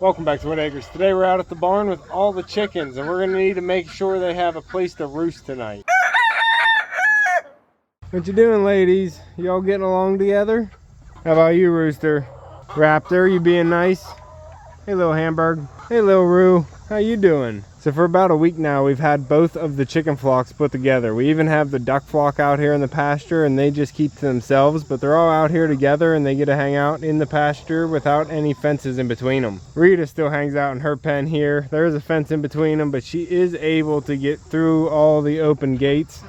Welcome back to Whitt Acres. Today we're out at the barn with all the chickens, and we're going to need to make sure they have a place to roost tonight. What you doing, ladies? Y'all getting along together? How about you, Rooster? Raptor, you being nice? Hey, little Hamburg. Hey, little Roo. How you doing? So for about a week now, we've had both of the chicken flocks put together. We even have the duck flock out here in the pasture, and they just keep to themselves, but they're all out here together and they get to hang out in the pasture without any fences in between them. Rita still hangs out in her pen here. There is a fence in between them, but she is able to get through all the open gates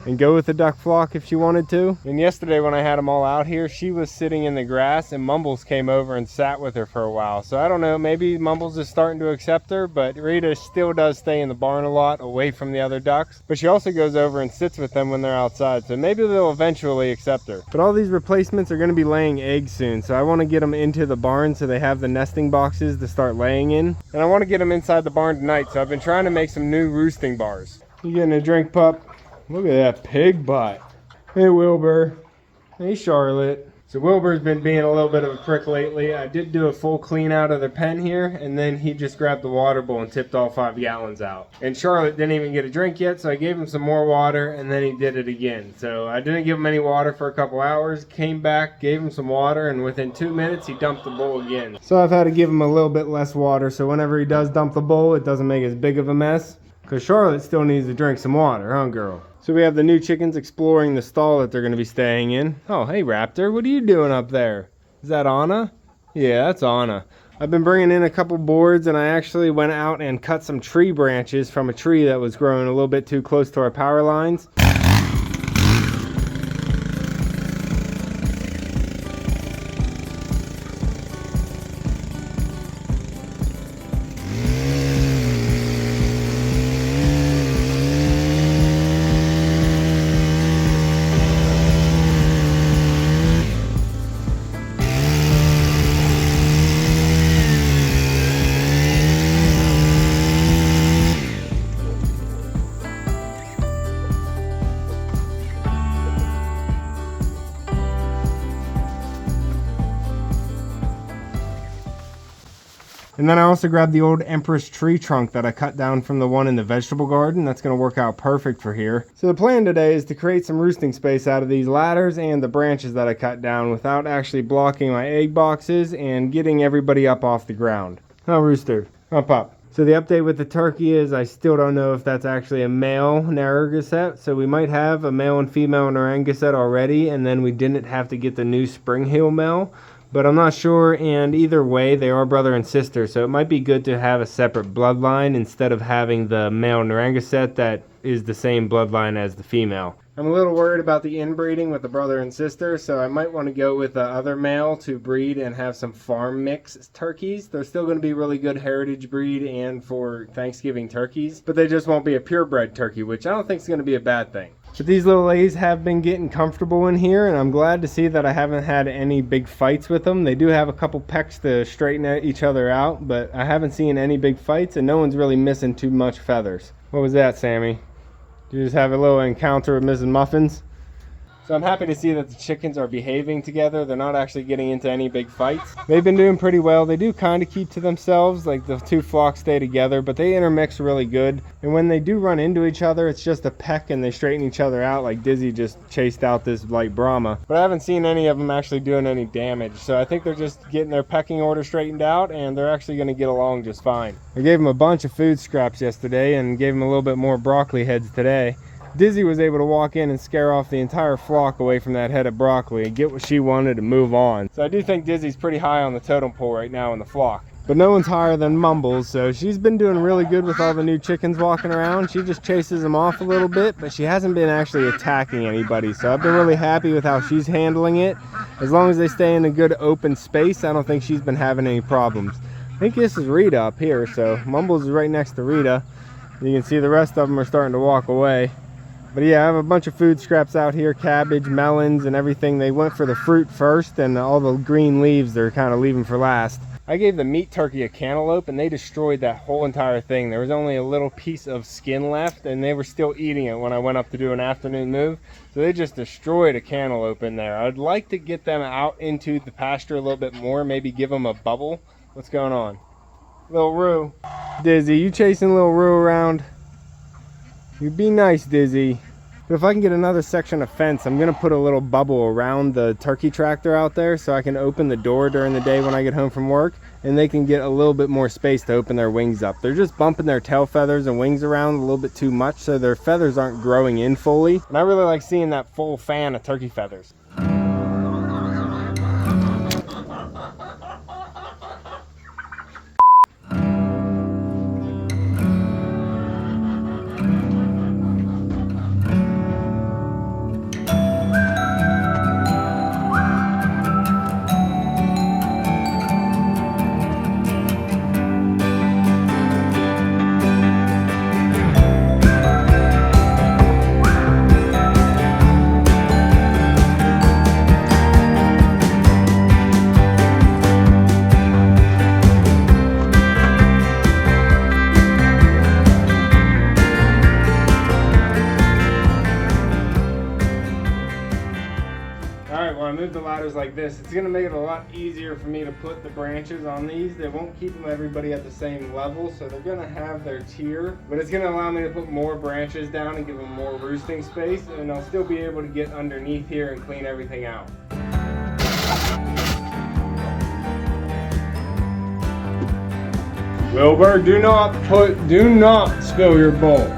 and go with the duck flock if she wanted to. And yesterday when I had them all out here, she was sitting in the grass and Mumbles came over and sat with her for a while. So I don't know, maybe Mumbles is starting to accept her, but Rita still does stay in the barn a lot away from the other ducks. But she also goes over and sits with them when they're outside. So maybe they'll eventually accept her. But all these replacements are gonna be laying eggs soon. So I wanna get them into the barn so they have the nesting boxes to start laying in. And I wanna get them inside the barn tonight. So I've been trying to make some new roosting bars. You getting a drink, pup? Look at that pig butt. Hey, Wilbur. Hey, Charlotte. So Wilbur's been being a little bit of a prick lately. I did do a full clean out of their pen here, and then he just grabbed the water bowl and tipped all 5 gallons out. And Charlotte didn't even get a drink yet, so I gave him some more water, and then he did it again. So I didn't give him any water for a couple hours, came back, gave him some water, and within 2 minutes, he dumped the bowl again. So I've had to give him a little bit less water, so whenever he does dump the bowl, it doesn't make as big of a mess. Because Charlotte still needs to drink some water, huh, girl? So we have the new chickens exploring the stall that they're going to be staying in. Oh, hey, Raptor, what are you doing up there? Is that Anna? Yeah, that's Anna. I've been bringing in a couple boards, and I actually went out and cut some tree branches from a tree that was growing a little bit too close to our power lines. And then I also grabbed the old Empress tree trunk that I cut down from the one in the vegetable garden. That's going to work out perfect for here. So the plan today is to create some roosting space out of these ladders and the branches that I cut down without actually blocking my egg boxes and getting everybody up off the ground. Oh, Rooster. Oh, Pup. So the update with the turkey is I still don't know if that's actually a male Narragansett. So we might have a male and female Narragansett already, and then we didn't have to get the new Spring Hill male. But I'm not sure, and either way, they are brother and sister, so it might be good to have a separate bloodline instead of having the male Narragansett that is the same bloodline as the female. I'm a little worried about the inbreeding with the brother and sister, so I might want to go with the other male to breed and have some farm mix turkeys. They're still going to be really good heritage breed and for Thanksgiving turkeys, but they just won't be a purebred turkey, which I don't think is going to be a bad thing. But these little ladies have been getting comfortable in here, and I'm glad to see that I haven't had any big fights with them. They do have a couple pecks to straighten each other out, but I haven't seen any big fights, and no one's really missing too much feathers. What was that, Sammy? Did you just have a little encounter with Mrs. Muffins? So I'm happy to see that the chickens are behaving together. They're not actually getting into any big fights. They've been doing pretty well. They do kind of keep to themselves, like the two flocks stay together, but they intermix really good. And when they do run into each other, it's just a peck and they straighten each other out, like Dizzy just chased out this light Brahma. But I haven't seen any of them actually doing any damage. So I think they're just getting their pecking order straightened out, and they're actually going to get along just fine. I gave them a bunch of food scraps yesterday and gave them a little bit more broccoli heads today. Dizzy was able to walk in and scare off the entire flock away from that head of broccoli and get what she wanted and move on. So I do think Dizzy's pretty high on the totem pole right now in the flock. But no one's higher than Mumbles, so she's been doing really good with all the new chickens walking around. She just chases them off a little bit, but she hasn't been actually attacking anybody. So I've been really happy with how she's handling it. As long as they stay in a good open space, I don't think she's been having any problems. I think this is Rita up here, so Mumbles is right next to Rita. You can see the rest of them are starting to walk away. But yeah, I have a bunch of food scraps out here, cabbage, melons, and everything. They went for the fruit first, and all the green leaves they're kind of leaving for last. I gave the meat turkey a cantaloupe, and they destroyed that whole entire thing. There was only a little piece of skin left, and they were still eating it when I went up to do an afternoon move. So they just destroyed a cantaloupe in there. I'd like to get them out into the pasture a little bit more, maybe give them a bubble. What's going on? Little Roo. Dizzy, you chasing little Roo around? You be nice, Dizzy. But if I can get another section of fence, I'm gonna put a little bubble around the turkey tractor out there so I can open the door during the day when I get home from work, and they can get a little bit more space to open their wings up. They're just bumping their tail feathers and wings around a little bit too much, so their feathers aren't growing in fully. And I really like seeing that full fan of turkey feathers. The ladders like this, it's going to make it a lot easier for me to put the branches on these. They won't keep them everybody at the same level, so they're going to have their tier, but it's going to allow me to put more branches down and give them more roosting space, and I'll still be able to get underneath here and clean everything out. Wilbur, do not spill your bowl.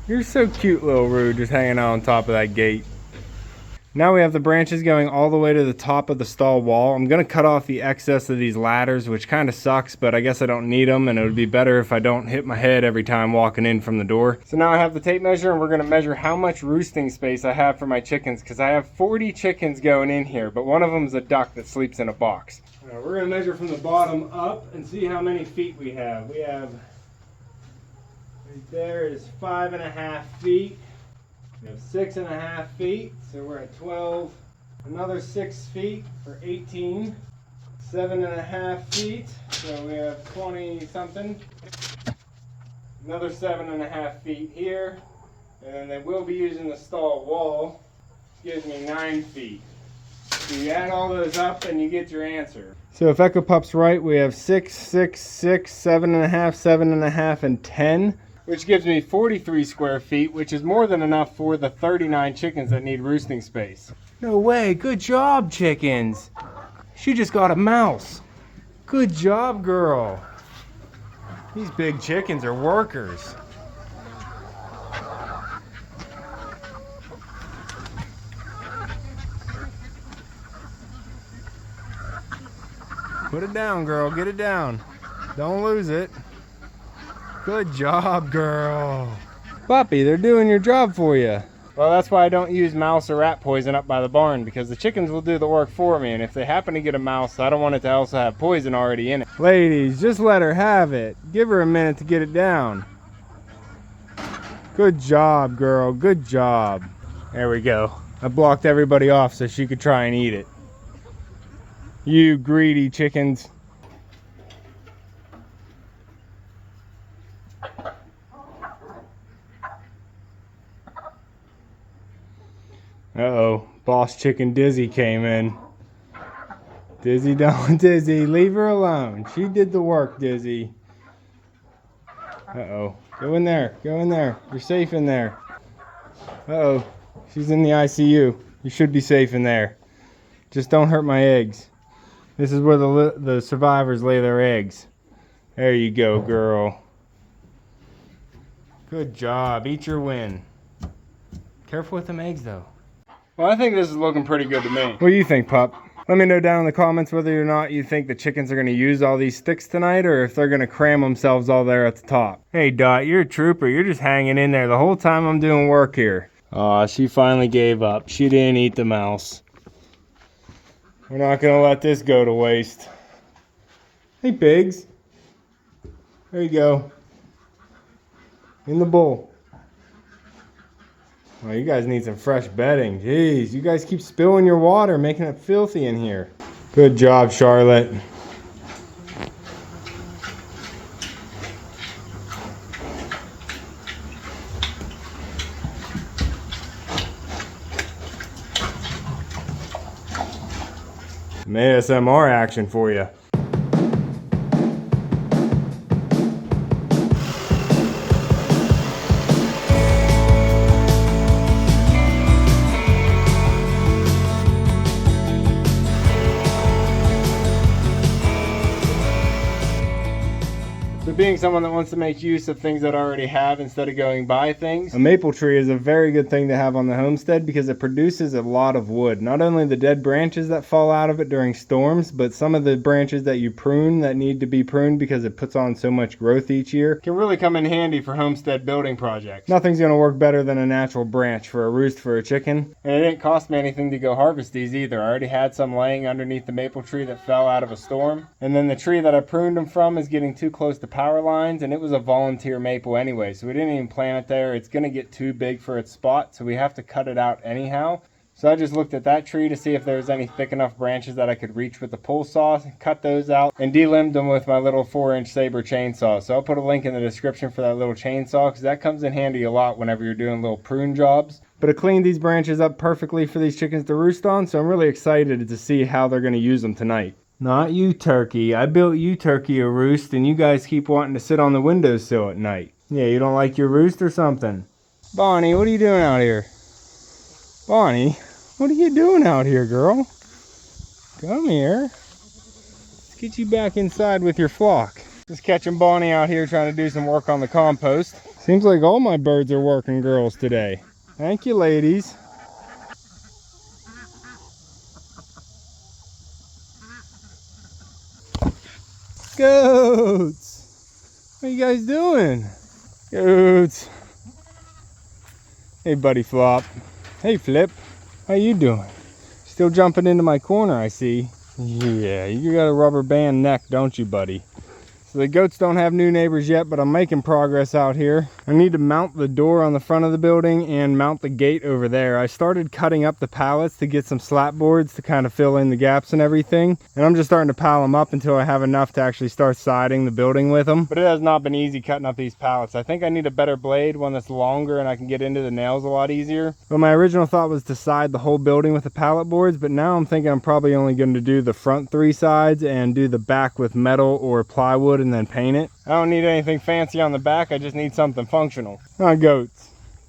You're so cute, little Roo, just hanging out on top of that gate. Now we have the branches going all the way to the top of the stall wall. I'm going to cut off the excess of these ladders, which kind of sucks, but I guess I don't need them, and it would be better if I don't hit my head every time walking in from the door. So now I have the tape measure, and we're going to measure how much roosting space I have for my chickens, because I have 40 chickens going in here, but one of them is a duck that sleeps in a box. Now we're going to measure from the bottom up and see how many feet we have. We have, right there is 5.5 feet. We have 6.5 feet, so we're at 12. Another 6 feet for 18. 7.5 feet, so we have 20 something. Another 7.5 feet here, and then they will be using the stall wall. Gives me 9 feet. So you add all those up and you get your answer. So if Echo Pup's right, we have 6, 6, 6, 7.5, 7.5, and 10. Which gives me 43 square feet, which is more than enough for the 39 chickens that need roosting space. No way, good job, chickens. She just got a mouse. Good job, girl. These big chickens are workers. Put it down, girl, get it down. Don't lose it. Good job, girl. Puppy, they're doing your job for you. Well, that's why I don't use mouse or rat poison up by the barn, because the chickens will do the work for me, and if they happen to get a mouse, I don't want it to also have poison already in it. Ladies, just let her have it. Give her a minute to get it down. Good job, girl. Good job. There we go. I blocked everybody off so she could try and eat it. You greedy chickens. Uh-oh, boss chicken Dizzy came in. Dizzy, don't, Dizzy, leave her alone. She did the work, Dizzy. Uh-oh, go in there, go in there. You're safe in there. Uh-oh, she's in the ICU. You should be safe in there. Just don't hurt my eggs. This is where the survivors lay their eggs. There you go, girl. Good job, eat your win. Careful with them eggs, though. Well, I think this is looking pretty good to me. What do you think, pup? Let me know down in the comments whether or not you think the chickens are going to use all these sticks tonight, or if they're going to cram themselves all there at the top. Hey, Dot, you're a trooper. You're just hanging in there the whole time I'm doing work here. Aw, she finally gave up. She didn't eat the mouse. We're not going to let this go to waste. Hey, pigs. There you go. In the bowl. Oh, you guys need some fresh bedding. Jeez, you guys keep spilling your water, making it filthy in here. Good job, Charlotte. Some ASMR action for you. Being someone that wants to make use of things that I already have instead of going buy things, a maple tree is a very good thing to have on the homestead because it produces a lot of wood. Not only the dead branches that fall out of it during storms, but some of the branches that you prune that need to be pruned because it puts on so much growth each year can really come in handy for homestead building projects. Nothing's going to work better than a natural branch for a roost for a chicken. And it didn't cost me anything to go harvest these either. I already had some laying underneath the maple tree that fell out of a storm. And then the tree that I pruned them from is getting too close to power lines, and it was a volunteer maple anyway, so we didn't even plant it there. It's going to get too big for its spot, so we have to cut it out anyhow. So I just looked at that tree to see if there was any thick enough branches that I could reach with the pull saw, cut those out, and delimbed them with my little 4-inch Sabre chainsaw. So I'll put a link in the description for that little chainsaw, because that comes in handy a lot whenever you're doing little prune jobs. But it cleaned these branches up perfectly for these chickens to roost on, so I'm really excited to see how they're going to use them tonight. Not you, Turkey. I built you, Turkey, a roost, and you guys keep wanting to sit on the windowsill at night. Yeah, you don't like your roost or something? Bonnie, what are you doing out here? Bonnie, what are you doing out here, girl? Come here. Let's get you back inside with your flock. Just catching Bonnie out here trying to do some work on the compost. Seems like all my birds are working girls today. Thank you, ladies. Goats! What are you guys doing? Goats! Hey, buddy Flop. Hey, Flip. How you doing? Still jumping into my corner, I see. Yeah, you got a rubber band neck, don't you, buddy? So the goats don't have new neighbors yet, but I'm making progress out here. I need to mount the door on the front of the building and mount the gate over there. I started cutting up the pallets to get some slat boards to kind of fill in the gaps and everything. And I'm just starting to pile them up until I have enough to actually start siding the building with them. But it has not been easy cutting up these pallets. I think I need a better blade, one that's longer and I can get into the nails a lot easier. But my original thought was to side the whole building with the pallet boards, but now I'm thinking I'm probably only going to do the front 3 sides and do the back with metal or plywood and then paint it. I don't need anything fancy on the back, I just need something functional. Huh, goats?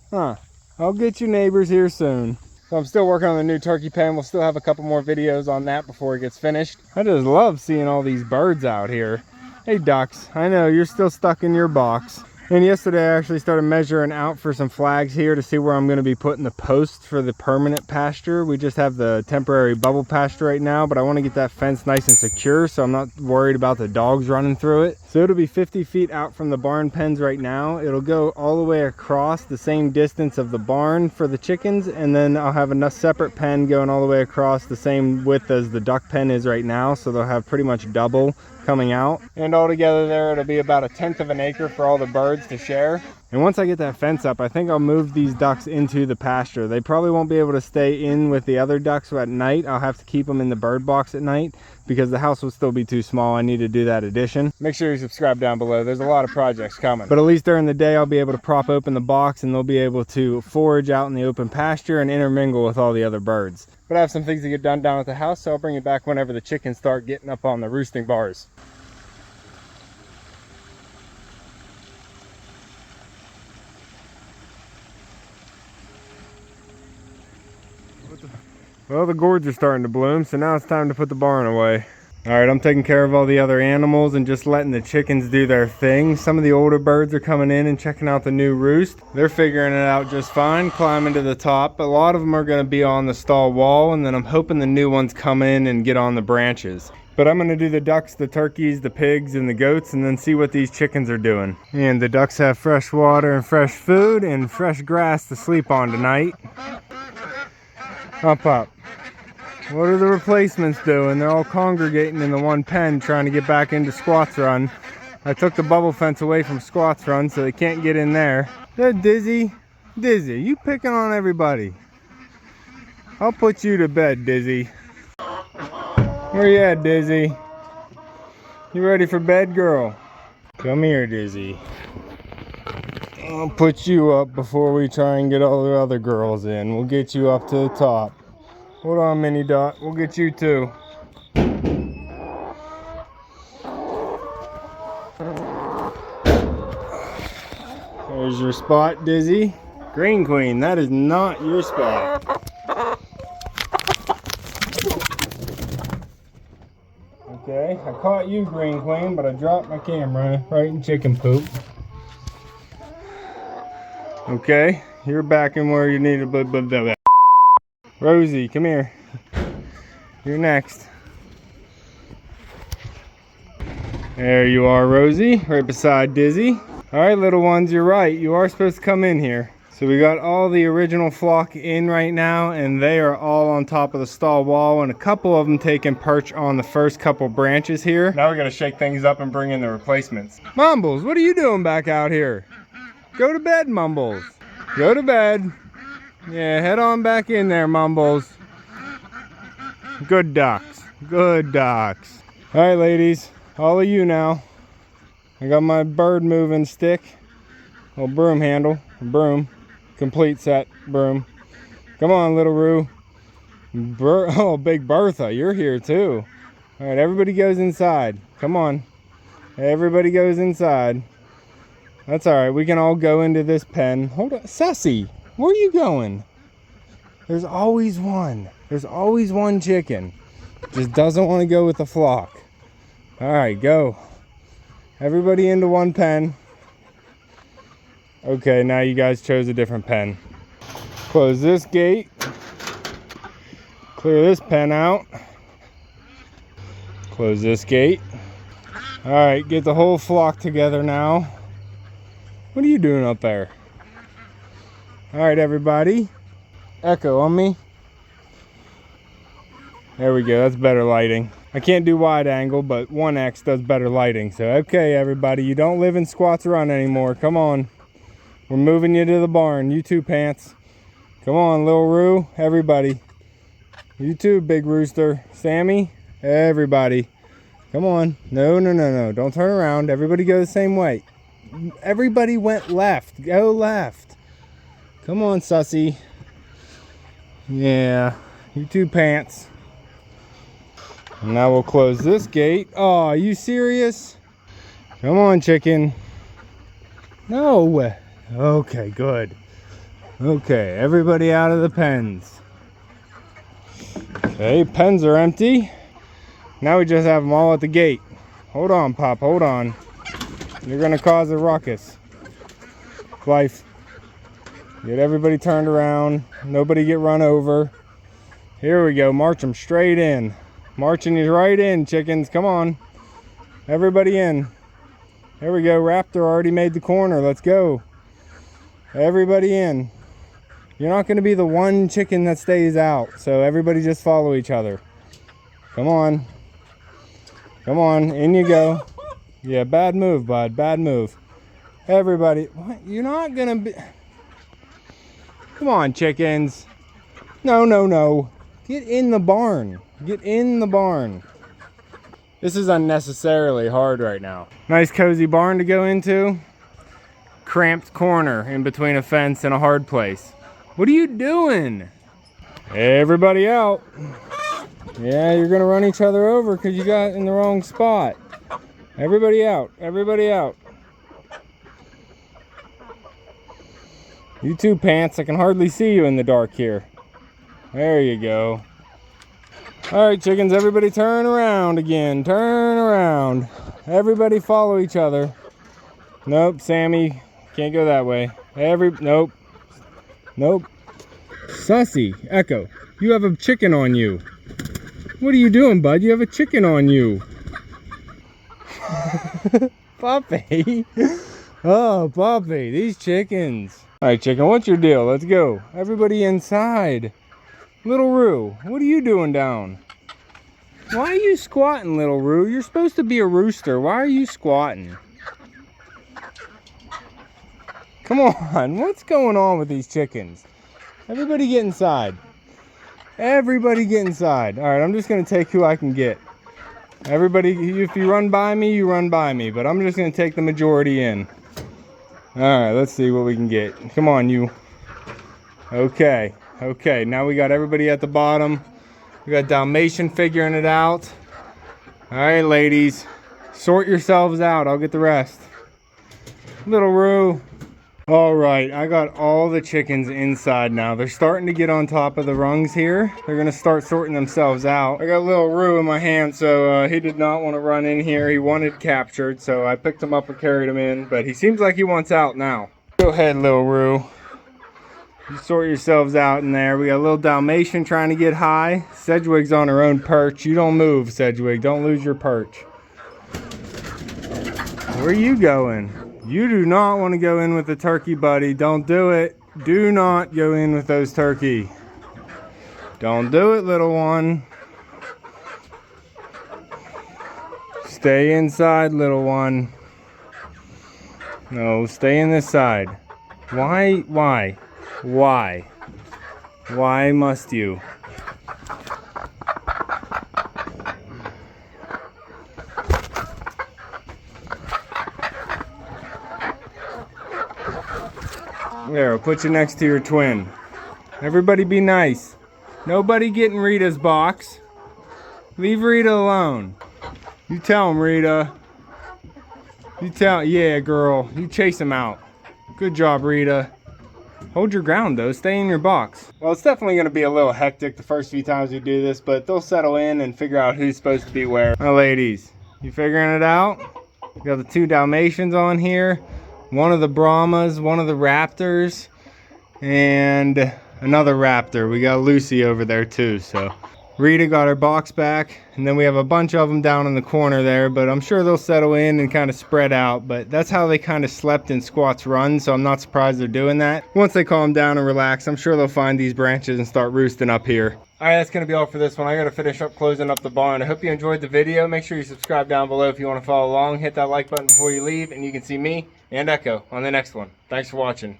Huh. I'll get you neighbors here soon. So I'm still working on the new turkey pen. We'll still have a couple more videos on that before it gets finished. I just love seeing all these birds out here. Hey ducks, I know you're still stuck in your box. And yesterday I actually started measuring out for some flags here to see where I'm going to be putting the posts for the permanent pasture. We just have the temporary bubble pasture right now, but I want to get that fence nice and secure so I'm not worried about the dogs running through it. So it'll be 50 feet out from the barn pens right now. It'll go all the way across the same distance of the barn for the chickens, and then I'll have a separate pen going all the way across the same width as the duck pen is right now, so they'll have pretty much double coming out. And altogether there it'll be about 1/10 of an acre for all the birds to share. And once I get that fence up, I think I'll move these ducks into the pasture. They probably won't be able to stay in with the other ducks at night. I'll have to keep them in the bird box at night because the house will still be too small. I need to do that addition. Make sure you subscribe down below. There's a lot of projects coming. But at least during the day I'll be able to prop open the box and they'll be able to forage out in the open pasture and intermingle with all the other birds. But I have some things to get done down at the house, so I'll bring you back whenever the chickens start getting up on the roosting bars. Well, the gourds are starting to bloom, so now it's time to put the barn away. Alright, I'm taking care of all the other animals and just letting the chickens do their thing. Some of the older birds are coming in and checking out the new roost. They're figuring it out just fine, climbing to the top. But a lot of them are going to be on the stall wall, and then I'm hoping the new ones come in and get on the branches. But I'm going to do the ducks, the turkeys, the pigs, and the goats, and then see what these chickens are doing. And the ducks have fresh water and fresh food and fresh grass to sleep on tonight. Up, up. What are the replacements doing? They're all congregating in the one pen trying to get back into Squats Run. I took the bubble fence away from Squats Run so they can't get in there. They're Dizzy. Dizzy, you picking on everybody. I'll put you to bed, Dizzy. Where you at, Dizzy? You ready for bed, girl? Come here, Dizzy. I'll put you up before we try and get all the other girls in. We'll get you up to the top. Hold on, Mini Dot. We'll get you too. There's your spot, Dizzy. Green Queen, that is not your spot. Okay, I caught you, Green Queen, but I dropped my camera right in chicken poop. Okay, you're back in where you need to be. Rosie, come here. You're next. There you are, Rosie, right beside Dizzy. All right, little ones, you're right. You are supposed to come in here. So we got all the original flock in right now, and they are all on top of the stall wall, and a couple of them taking perch on the first couple branches here. Now we're gonna shake things up and bring in the replacements. Mumbles, what are you doing back out here? Go to bed, Mumbles. Go to bed. Yeah, head on back in there, Mumbles. Good ducks. Good ducks. All right, ladies. All of you now. I got my bird moving stick. Little broom handle. Broom. Complete set broom. Come on, little Roo. Oh, Big Bertha, you're here too. All right, everybody goes inside. Come on. Everybody goes inside. That's all right. We can all go into this pen. Hold on. Sussy. Where are you going? There's always one. There's always one chicken. Just doesn't want to go with the flock. All right, go. Everybody into one pen. Okay, now you guys chose a different pen. Close this gate. Clear this pen out. Close this gate. All right, get the whole flock together now. What are you doing up there? All right, everybody. Echo on me. There we go. That's better lighting. I can't do wide angle, but 1X does better lighting. So, okay, everybody. You don't live in Squats Run anymore. Come on. We're moving you to the barn. You too, Pants. Come on, little Roo. Everybody. You too, Big Rooster. Sammy. Everybody. Come on. No, no, no, no. Don't turn around. Everybody go the same way. Everybody went left. Go left. Come on, Sussy. Yeah. You too, Pants. And now we'll close this gate. Oh, are you serious? Come on, chicken. No. Okay, good. Okay, everybody out of the pens. Okay, pens are empty. Now we just have them all at the gate. Hold on, Pop, hold on. You're gonna cause a ruckus. Life. Get everybody turned around. Nobody get run over. Here we go. March them straight in. Marching you right in, chickens. Come on. Everybody in. There we go. Raptor already made the corner. Let's go. Everybody in. You're not going to be the one chicken that stays out. So everybody just follow each other. Come on. Come on. In you go. Yeah, bad move, bud. Bad move. Everybody. What? You're not going to be... Come on, chickens. No, no, no. Get in the barn. Get in the barn. This is unnecessarily hard right now. Nice cozy barn to go into. Cramped corner in between a fence and a hard place. What are you doing? Everybody out. Yeah, you're gonna run each other over because you got in the wrong spot. Everybody out. Everybody out. You too, Pants. I can hardly see you in the dark here. There you go. All right, chickens, everybody turn around again. Turn around. Everybody follow each other. Nope, Sammy, can't go that way. Nope. Nope. Sussy, Echo, you have a chicken on you. What are you doing, bud? You have a chicken on you. Puppy. Oh, puppy, these chickens. All right, chicken, what's your deal? Let's go. Everybody inside. Little Roo, what are you doing down? Why are you squatting, Little Roo? You're supposed to be a rooster. Why are you squatting? Come on, what's going on with these chickens? Everybody get inside. Everybody get inside. All right, I'm just gonna take who I can get. Everybody, if you run by me, you run by me, but I'm just gonna take the majority in. All right, let's see what we can get. Come on, you. Okay, okay, now we got everybody at the bottom. We got Dalmatian figuring it out. All right, ladies, sort yourselves out. I'll get the rest. Little Roo. All right, I got all the chickens inside now. They're starting to get on top of the rungs here. They're gonna start sorting themselves out. I got Little Roo in my hand, so he did not want to run in here. He wanted captured, so I picked him up and carried him in, but he seems like he wants out now. Go ahead, Little Roo. You sort yourselves out in there. We got a little Dalmatian trying to get high. Sedgwig's on her own perch. You don't move, Sedgwig. Don't lose your perch. Where are you going? You do not want to go in with the turkey, buddy. Don't do it. Do not go in with those turkey. Don't do it, little one. Stay inside, little one. No, stay in this side. Why? Why? Why? Why must you? There, I'll put you next to your twin. Everybody be nice. Nobody get in Rita's box. Leave Rita alone. You tell him, Rita. You tell, yeah, girl. You chase him out. Good job, Rita. Hold your ground, though. Stay in your box. Well, it's definitely going to be a little hectic the first few times we do this, but they'll settle in and figure out who's supposed to be where. My ladies, you figuring it out? We got the two Dalmatians on here. One of the Brahmas, one of the Raptors, and another Raptor. We got Lucy over there too, so. Rita got her box back, and then we have a bunch of them down in the corner there, but I'm sure they'll settle in and kind of spread out, but that's how they kind of slept in Squat's Run, so I'm not surprised they're doing that. Once they calm down and relax, I'm sure they'll find these branches and start roosting up here. Alright, that's going to be all for this one. I got to finish up closing up the barn. I hope you enjoyed the video. Make sure you subscribe down below if you want to follow along. Hit that like button before you leave, and you can see me and Echo on the next one. Thanks for watching.